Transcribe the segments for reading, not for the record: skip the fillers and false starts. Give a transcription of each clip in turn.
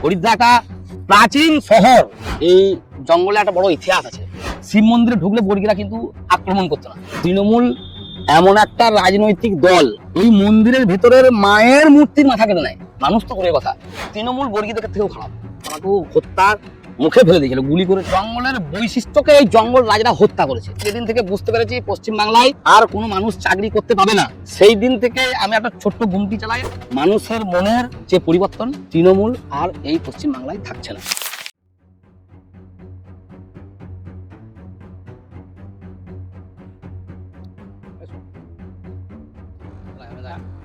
হরিদ্বার একটা প্রাচীন শহর। এই জঙ্গলে একটা বড় ইতিহাস আছে। শিব মন্দিরে ঢুকলে বর্গীরা কিন্তু আক্রমণ করতো না। তৃণমূল এমন একটা রাজনৈতিক দল, এই মন্দিরের ভেতরের মায়ের মূর্তির মাথা কেটে নেয়। মানুষ তো করে কথা, তৃণমূল বর্গীদের থেকেও খারাপ। আমাকে হত্যার মুখে ফেলে দিয়েছিল গুলি করে। জঙ্গলের বৈশিষ্ট্যকে এই জঙ্গল রাজারা হত্যা করেছে। যেদিন থেকে বুঝতে পেরেছি পশ্চিম বাংলায় আর কোনো মানুষ চাকরি করতে পাবে না, সেই দিন থেকে আমি একটা ছোট্ট গুমটি চালাই। মানুষের মনের যে পরিবর্তন, তৃণমূল আর এই পশ্চিম বাংলায় থাকছে না।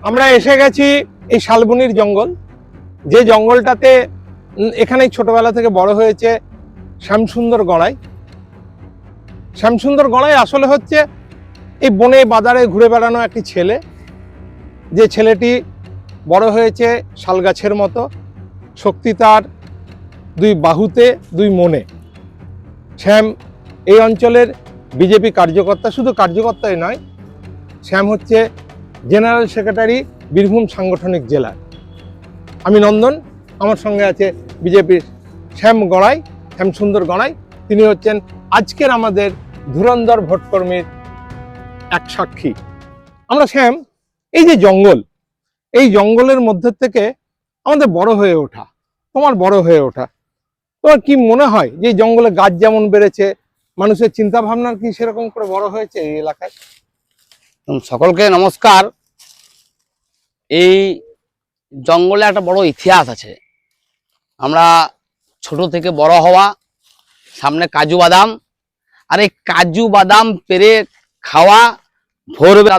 আমরা এসে গেছি এই শালবনির জঙ্গল, যে জঙ্গলটাতে এখানেই ছোটবেলা থেকে বড় হয়েছে শ্যামসুন্দর গড়াই। শ্যামসুন্দর গড়াই আসলে হচ্ছে এই বনে বাজারে ঘুরে বেড়ানো একটি ছেলে, যে ছেলেটি বড় হয়েছে শালগাছের মতো। শক্তি তার দুই বাহুতে, দুই মনে। শ্যাম এই অঞ্চলের বিজেপি কার্যকর্তা, শুধু কার্যকর্তাই নয়, শ্যাম হচ্ছে জেনারেল সেক্রেটারি বীরভূম সাংগঠনিক জেলার। আমি নন্দন, আমার সঙ্গে আছে বিজেপির শ্যামসুন্দর গড়াই। তিনি হচ্ছেন আজকের আমাদের ধুরন্ধর ভোটকর্মীর এক সাক্ষী। আমরা শ্যাম, এই যে জঙ্গল, এই জঙ্গলের মধ্যে থেকে আমাদের বড় হয়ে ওঠা, তোমার বড় হয়ে ওঠা, তোমার কি মনে হয় যে জঙ্গলে গাছ যেমন বেড়েছে, মানুষের চিন্তা ভাবনার কি সেরকম করে বড় হয়েছে এই এলাকায়? সকলকে নমস্কার। এই জঙ্গলে একটা বড় ইতিহাস আছে। আমরা ছোট থেকে বড় হওয়া, সামনে কাজু বাদাম, আর এই কাজু বাদাম পেরে খাওয়া, ভোরবেলা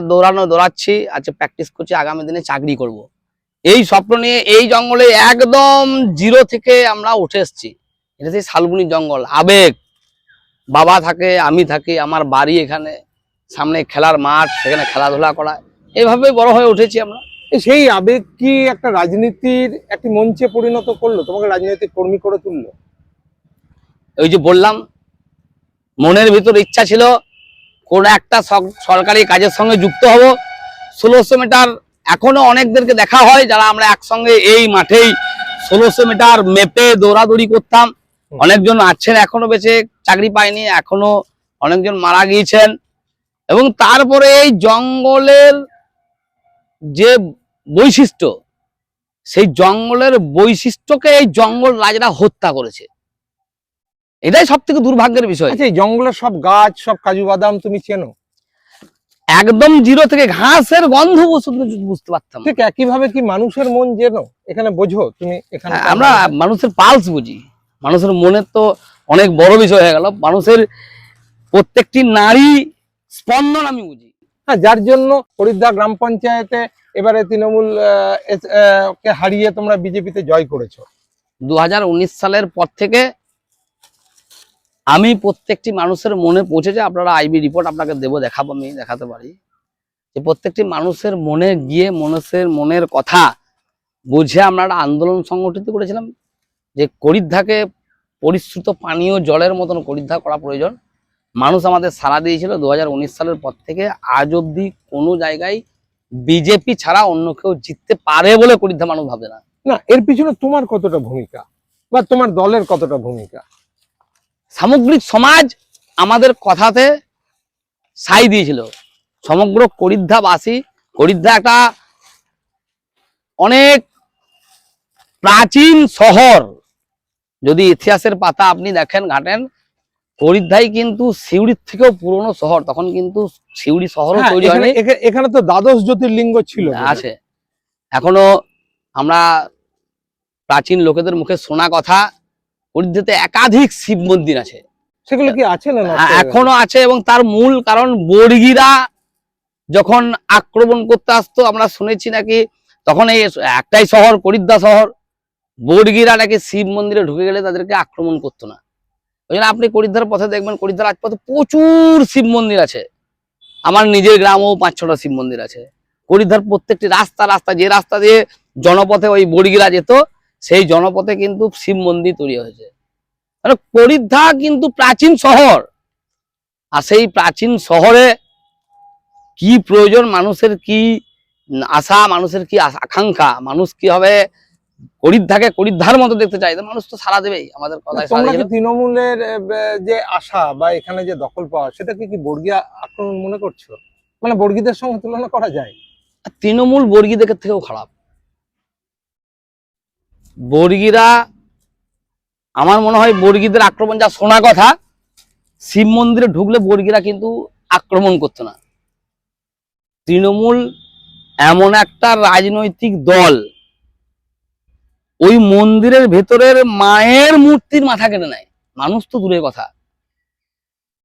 দৌড়াচ্ছি, আজকে প্র্যাকটিস করছি, আগামী দিনে চাকরি করব। এই স্বপ্ন নিয়ে এই জঙ্গলে একদম জিরো থেকে আমরা উঠে এসেছি। এটা সেই শালবনি জঙ্গল, আবেগ। বাবা থাকে, আমি থাকি, আমার বাড়ি এখানে, সামনে খেলার মাঠ, সেখানে খেলাধুলা করা, এইভাবে বড় হয়ে উঠেছি আমরা। সেই আবেগ কি একটা রাজনীতির একটি মঞ্চে পরিণত করলো, তোমাকে রাজনৈতিক কর্মী করে তুললো? ওই যে বললাম, মনের ভিতর ইচ্ছা ছিল কোন একটা সরকারি কাজের সঙ্গে যুক্ত হব। 1600 মিটার এখনো অনেকদেরকে দেখা হয় যারা আমরা একসঙ্গে এই মাঠেই 1600 মিটার মেপে দৌড়াদৌড়ি করতাম। অনেকজন আছেন এখনো বেঁচে, চাকরি পায়নি, এখনো অনেকজন মারা গিয়েছেন। এবং তারপরে এই জঙ্গলের যে বৈশিষ্ট্য, সেই জঙ্গলের বৈশিষ্ট্যকে এই জঙ্গল রাজারা হত্যা করেছে। এটাই সব থেকে দুর্ভাগ্যের বিষয়। আচ্ছা, এই জঙ্গলের সব গাছ, সব কাজু বাদাম তুমি চেনো? একদম জিরো থেকে, ঘাসের গন্ধ বুঝতে পারতাম। ঠিক একইভাবে কি মানুষের মন চেনো? এখানে বোঝো তুমি? এখানে আমরা মানুষের পালস বুঝি। মানুষের মনের তো অনেক বড় বিষয় হয়ে গেল। মানুষের প্রত্যেকটি নারী স্পন্দন আমি বুঝি। হ্যাঁ, যার জন্য হরিদ্বার গ্রাম পঞ্চায়েতে এবারে তৃণমূল কে হারিয়ে তোমরা বিজেপিতে জয় করেছো। 2019 সালের পর থেকে আমি প্রত্যেকটি মানুষের মনে পৌঁছেছে। আপনারা আইবি রিপোর্ট আপনাকে দেবো, দেখাবো, আমি দেখাতে পারি যে প্রত্যেকটি মানুষের মনে গিয়ে মানুষের মনের কথা বুঝে আমরা একটা আন্দোলন সংগঠিত করেছিলাম যে হরিদ্বারকে পরিশ্রুত পানীয় জলের মতন হরিদ্বার করা প্রয়োজন। মানুষ আমাদের সাড়া দিয়েছিল। 2019 সালের পর থেকে আজ অব্দি কোনো জায়গায় বিজেপি ছাড়া অন্য কেউ জিততে পারে বলে হরিদ্বার মানুষ ভাবে না। না, এর পিছনে তোমার কতটা ভূমিকা বা তোমার দলের কতটা ভূমিকা? সামগ্রিক সমাজ আমাদের কথাতে সাই দিয়েছিল। সমগ্র হরিদ্বারবাসী, হরিদ্বার একটা অনেক প্রাচীন শহর। যদি ইতিহাসের পাতা আপনি দেখেন, ঘাটেন, হরিদ্বারই কিন্তু সিউড়ির থেকেও পুরনো শহর। তখন কিন্তু সিউড়ি শহরও তৈরি হয়নি। এখানে তো দ্বাদশ জ্যোতির্লিঙ্গ ছিল, আছে এখনো। আমরা প্রাচীন লোকেদের মুখে শোনা কথা, হরিদ্বারে একাধিক শিব মন্দির আছে। সেগুলো কি আছে না? এখনো আছে। এবং তার মূল কারণ বর্গীরা যখন আক্রমণ করতে আসতো, আমরা শুনেছি নাকি তখন এই একটাই শহর হরিদ্বার শহর, বর্গীরা নাকি শিব মন্দিরে ঢুকে গেলে তাদেরকে আক্রমণ করতো না। ওই জন্য আপনি হরিদ্বার পথে দেখবেন, হরিদ্বার আজ পথে প্রচুর শিব মন্দির আছে। আমার নিজের গ্রামেও 5-6টা শিব মন্দির আছে। হরিদ্বার প্রত্যেকটি রাস্তা যে রাস্তা দিয়ে জনপথে ওই বর্গীরা যেত, সেই জনপথে কিন্তু শিব মন্দির তৈরি হয়েছে। হরিদ্বার কিন্তু প্রাচীন শহর। আর সেই প্রাচীন শহরে কি প্রয়োজন, মানুষের কি আশা, মানুষের কি আকাঙ্ক্ষা, মানুষ কিভাবে করিদ্ধাকে করিদ্ধার মতো দেখতে চাই, তো মানুষ তো সাড়া দেবেই আমাদের কথায়। তোমরা কি তৃণমূলের যে আশা বা এখানে যে দখল পাওয়া, সেটাকে কি বর্গীয় আক্রমণ মনে করছো? মানে বর্গীদের সঙ্গে তুলনা করা যায়? তৃণমূল বর্গীদের থেকেও খারাপ। বর্গীরা, আমার মনে হয় বর্গীদের আক্রমণ যা শোনা কথা, শিব মন্দিরে ঢুকলে বর্গীরা কিন্তু আক্রমণ করতো না। তৃণমূল এমন একটা রাজনৈতিক দল, ওই মন্দিরের ভেতরের মায়ের মূর্তির মাথা কেটে নেয়, মানুষ তো দূরের কথা।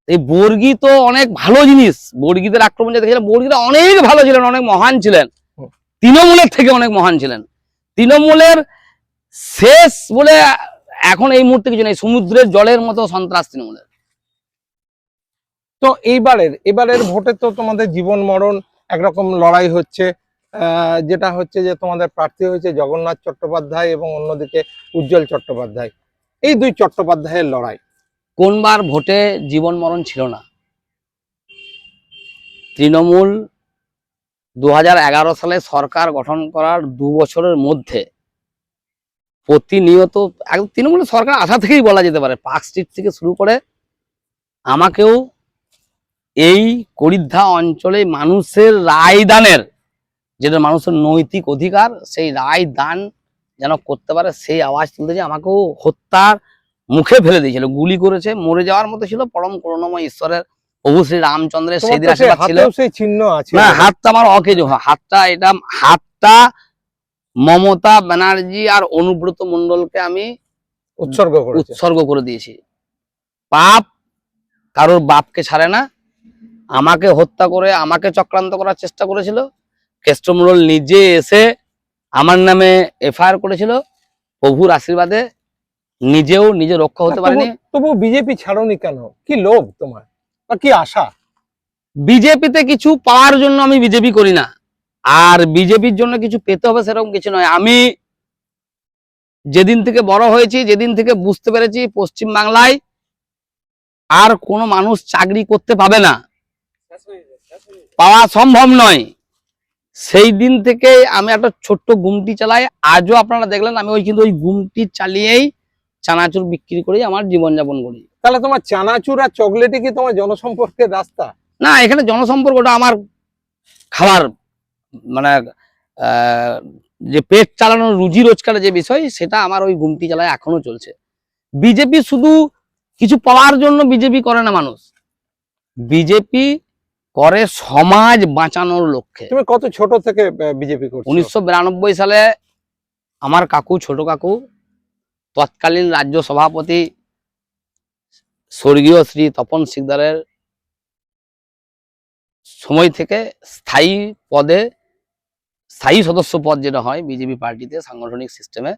এই বর্গী তো অনেক ভালো জিনিস, বর্গীদের আক্রমণ যে দেখেছিলাম, বর্গীরা অনেক ভালো ছিলেন, অনেক মহান ছিলেন, তৃণমূলের থেকে অনেক মহান ছিলেন। তৃণমূলের শেষ বলে এখন এই মুহূর্তে কিছু নেই, সমুদ্রের জলের মতো সন্ত্রাস তৃণমূলের। তো এবারের ভোটে তো তোমাদের জীবন মরণ একরকম লড়াই হচ্ছে, যেটা হচ্ছে যে তোমাদের প্রার্থী হয়েছে জগন্নাথ চট্টোপাধ্যায় এবং অন্যদিকে উজ্জ্বল চট্টোপাধ্যায়। এই দুই চট্টোপাধ্যায়ের লড়াই। কোনবার ভোটে জীবন মরণ ছিল না? তৃণমূল 2011 সালে সরকার গঠন করার 2 বছরের মধ্যে প্রতিনিয়ত, তৃণমূলের সরকার আসা থেকেই বলা যেতে পারে, পার্ক স্ট্রিট থেকে শুরু করে আমাকেও এই করিদ্ধা অঞ্চলে মানুষের রায় দানের, যেটা মানুষের নৈতিক অধিকার, সেই রায় দান যেন করতে পারে সেই আওয়াজ তুলতে, যে আমাকেও হত্যার মুখে ফেলে দিয়েছিল, গুলি করেছে, মরে যাওয়ার মতো ছিল। পরম করুণাময় ঈশ্বরের প্রভু শ্রী রামচন্দ্রের সেই দিন আশীর্বাদ ছিল। সেই চিহ্ন আছে না, হাতটা আমার অকেজ, হাতটা মমতা ব্যানার্জি আর অনুব্রত মণ্ডলকে আমি উৎসর্গ করে দিয়েছি। পাপ কারোর বাপকে ছাড়ে না। আমাকে হত্যা করে, আমাকে চক্রান্ত করার চেষ্টা করেছিল। কেষ্টমণ্ডল নিজে এসে আমার নামে এফআইআর করেছিল, প্রভুর আশীর্বাদে নিজেও নিজে রক্ষা হতে পারেনি। তবু বিজেপি ছাড়োনি কেন? কি লোভ তোমার বা কি আশা? বিজেপিতে কিছু পাওয়ার জন্য আমি বিজেপি করি না, আর বিজেপির জন্য কিছু পেতে হবে সেরকম কিছু নয়। আমি যেদিন থেকে বড় হয়েছি, যেদিন থেকে বুঝতে পেরেছি পশ্চিম বাংলায় আর কোনো মানুষ চাকরি করতে পাবে না, পাওয়া সম্ভব নয়, সেই দিন থেকে আমি একটা ছোট্ট গুমটি চালাই। আজও আপনারা দেখলেন আমি কিন্তু ওই গুমটি চালিয়েই চানাচুর বিক্রি করেই আমার জীবনযাপন করি। তাহলে তোমার চানাচুর আর চকলেটই কি তোমার জনসম্পর্কের রাস্তা? না, এখানে জনসম্পর্কটা আমার খাবার, মানে যে পেট চালানোর রুজি রোজগারের যে বিষয়, সেটা আমার ওই গুমটি চালায় এখনো চলছে। বিজেপি শুধু কিছু পাওয়ার জন্য বিজেপি করে না, মানুষ বিজেপি করে সমাজ বাঁচানোর লক্ষ্যে। তুমি কত ছোট থেকে বিজেপি করছো? 1992 সালে আমার কাকু, ছোট কাকু, তৎকালীন রাজ্য সভাপতি স্বর্গীয় শ্রী তপন শিকদারের সময় থেকে স্থায়ী পদে, স্থায়ী সদস্য পদ যেটা হয় বিজেপি পার্টিতে সাংগঠনিক সিস্টেমে,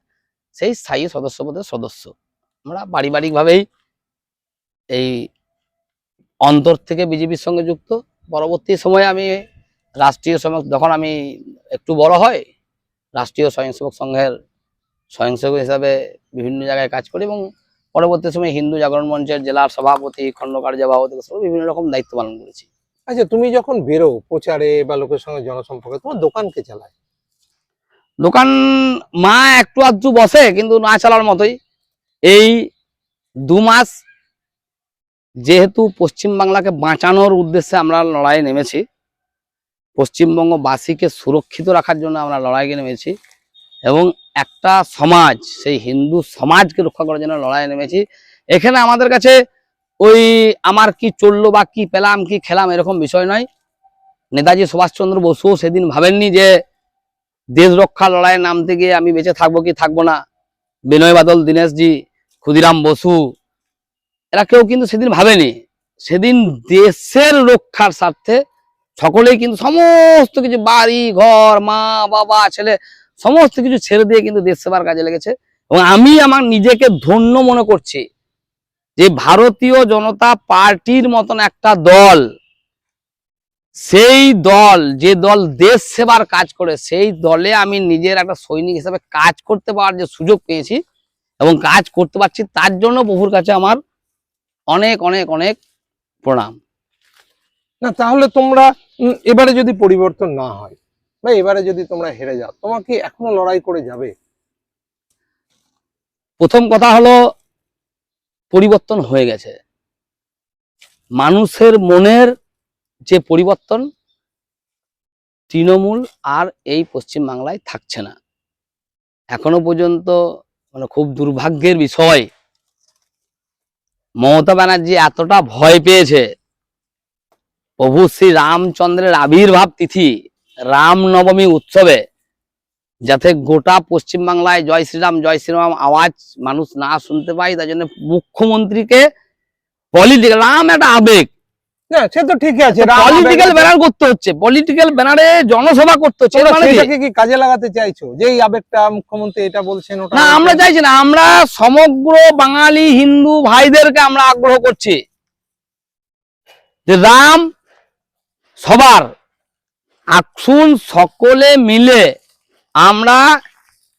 সেই স্থায়ী সদস্য পদের সদস্য আমরা পারিবারিকভাবেই এই অন্তর থেকে বিজেপির সঙ্গে যুক্ত। পরবর্তী সময়ে আমি রাষ্ট্রীয় যখন আমি একটু বড় হয়, রাষ্ট্রীয় স্বয়ংসেবক সংঘের স্বয়ংসেবক হিসাবে বিভিন্ন জায়গায় কাজ করি, এবং পরবর্তী সময় হিন্দু জাগরণ মঞ্চের জেলার সভাপতি, খণ্ড কার্যবাহক, বিভিন্ন রকম দায়িত্ব পালন করেছি। আচ্ছা, তুমি যখন বেরো প্রচারে বা লোকের সঙ্গে জনসম্পর্কে, তোমার দোকান কে চালায়? দোকান মা একটু আধটু বসে, কিন্তু না চালার মতোই। এই 2 মাস যেহেতু পশ্চিমবাংলাকে বাঁচানোর উদ্দেশ্যে আমরা লড়াইয়ে নেমেছি, পশ্চিমবঙ্গবাসীকে সুরক্ষিত রাখার জন্য আমরা লড়াইয়ে নেমেছি, এবং একটা সমাজ, সেই হিন্দু সমাজকে রক্ষা করার জন্য লড়াইয়ে নেমেছি। এখানে আমাদের কাছে ওই আমার কি চললো বা কি পেলাম কি খেলাম এরকম বিষয় নয়। নেতাজি সুভাষচন্দ্র বসুও সেদিন ভাবেননি যে দেশ রক্ষা লড়াইয়ে নামতে গিয়ে আমি বেঁচে থাকবো কি থাকবো না। বিনয় বাদল দীনেশজি, ক্ষুদিরাম বসু, এরা কেউ কিন্তু সেদিন ভাবেনি। সেদিন দেশের রক্ষার স্বার্থে সকলেই কিন্তু সমস্ত কিছু, বাড়ি ঘর, মা বাবা ছেলে, সমস্ত কিছু ছেড়ে দিয়ে কিন্তু দেশ সেবার কাজে লেগেছে। এবং আমি আমার নিজেকে ধন্য মনে করছি যে ভারতীয় জনতা পার্টির মতন একটা দল, সেই দল, যে দল দেশ সেবার কাজ করে, সেই দলে আমি নিজের একটা সৈনিক হিসেবে কাজ করতে পারার যে সুযোগ পেয়েছি এবং কাজ করতে পারছি, তার জন্য প্রভুর কাছে আমার অনেক অনেক অনেক প্রণাম। না, তাহলে তোমরা এবারে যদি পরিবর্তন না হয় বা এবারে যদি তোমরা হেরে যাও, তোমার কি এখনো লড়াই করে যাবে? প্রথম কথা হলো পরিবর্তন হয়ে গেছে, মানুষের মনের যে পরিবর্তন, তৃণমূল আর এই পশ্চিম বাংলায় থাকছে না। এখনো পর্যন্ত মানে খুব দুর্ভাগ্যের বিষয়, মমতা ব্যানার্জি এতটা ভয় পেয়েছে প্রভু শ্রী রামচন্দ্রের আবির্ভাব তিথি রামনবমী উৎসবে, যাতে গোটা পশ্চিম বাংলায় জয় শ্রীরাম আওয়াজ মানুষ না শুনতে পায়, তার জন্য মুখ্যমন্ত্রীকে পলিটিক্যাল, রাম একটা আবেগ, না সে তো ঠিকই আছে, পলিটিক্যাল ব্যানার করতে হচ্ছে, পলিটিক্যাল ব্যানারে জনসভা করতে হচ্ছে। এর মানে কি? সেটাকে কি কাজে লাগাতে চাইছো যে এই আবেগটা মুখ্যমন্ত্রী এটা বলছেন ওটা না, আমরা বলছেন? চাইছি না, আমরা সমগ্র বাঙালি হিন্দু ভাইদেরকে আমরা আগ্রহ করছি যে রাম সবার, আসুন সকলে মিলে আমরা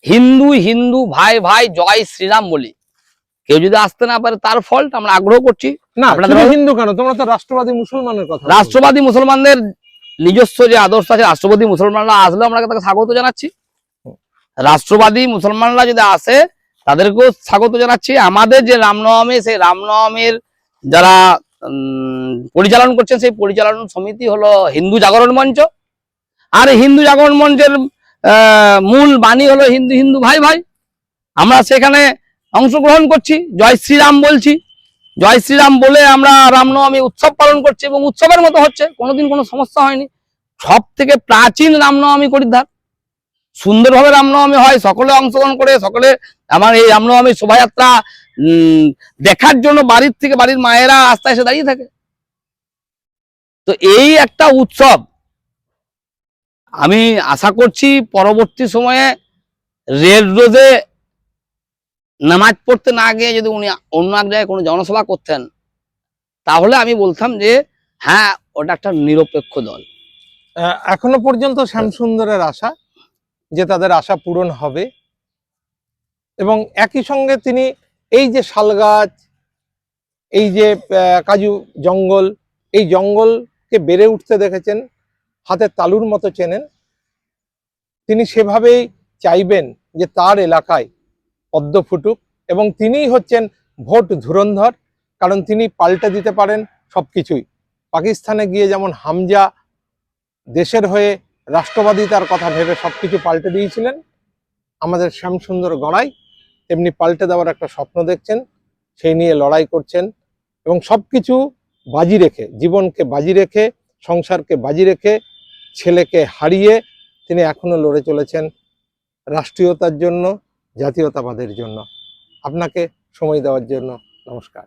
হিন্দু হিন্দু ভাই ভাই জয় শ্রীরাম বলি। কেউ যদি আসতে না পারে তার ফল্ট, আমরা আগ্রহ করছি। না আপনাদের শুধু হিন্দু কেন, তোমরা তো রাষ্ট্রবাদী মুসলমানের কথা বলছো। রাষ্ট্রবাদী মুসলমানদের নিজস্ব যে আদর্শ আছে, রাষ্ট্রবাদী মুসলমানরা আসলে আমরা তাকে স্বাগত জানাচ্ছি। রাষ্ট্রবাদী মুসলমানরা যদি আসে তাদেরকেও স্বাগত জানাচ্ছি। আমাদের যে রামনবমী, সেই রামনবমীর যারা পরিচালন করছেন, সেই পরিচালন সমিতি হলো হিন্দু জাগরণ মঞ্চ। আর এই হিন্দু জাগরণ মঞ্চের মূল বাণী হলো হিন্দু হিন্দু ভাই ভাই। আমরা সেখানে অংশগ্রহণ করছি, জয় শ্রীরাম বলছি, জয় শ্রীরাম বলে আমরা রামনবমী উৎসব পালন করছি এবং উৎসবের মতো হচ্ছে, কোনোদিন কোনো সমস্যা হয়নি। সব থেকে প্রাচীন রামনবমী করিদ্ধার, সুন্দরভাবে রামনবমী হয়, সকলে অংশগ্রহণ করে, সকলে আমার এই রামনবমী শোভাযাত্রা দেখার জন্য বাড়ির থেকে বাড়ির মায়েরা রাস্তায় এসে দাঁড়িয়ে থাকে। তো এই একটা উৎসব, আমি আশা করছি পরবর্তী সময়ে রেড রোডে নামাজ পড়তে না গিয়ে যদি উনি অন্য এক জায়গায় কোনো জনসভা করতেন, তাহলে আমি বলতাম যে হ্যাঁ, ওটা একটা নিরপেক্ষ দল। এখনো পর্যন্ত শ্যামসুন্দরের আশা যে তাদের আশা পূরণ হবে, এবং একই সঙ্গে তিনি এই যে শালগাছ, এই যে কাজু জঙ্গল, এই জঙ্গলকে বেড়ে উঠতে দেখেছেন, হাতের তালুর মতো চেনেন। তিনি সেভাবেই চাইবেন যে তার এলাকায় পদ্ম ফুটুক, এবং তিনিই হচ্ছেন ভোট ধুরন্ধর, কারণ তিনি পাল্টে দিতে পারেন সবকিছুই। পাকিস্তানে গিয়ে যেমন হামজা দেশের হয়ে রাষ্ট্রবাদিতার কথা ভেবে সবকিছু পাল্টে দিয়েছিলেন, আমাদের শ্যামসুন্দর গড়াই তেমনি পাল্টে দেওয়ার একটা স্বপ্ন দেখছেন, সেই নিয়ে লড়াই করছেন, এবং সবকিছু বাজি রেখে, জীবনকে বাজি রেখে, সংসারকে বাজি রেখে, ছেলেকে হারিয়ে তিনি এখনো লড়ে চলেছেন রাষ্ট্রীয়তার জন্য, জাতীয়তাবাদের জন্য। আপনাকে সময় দেওয়ার জন্য নমস্কার।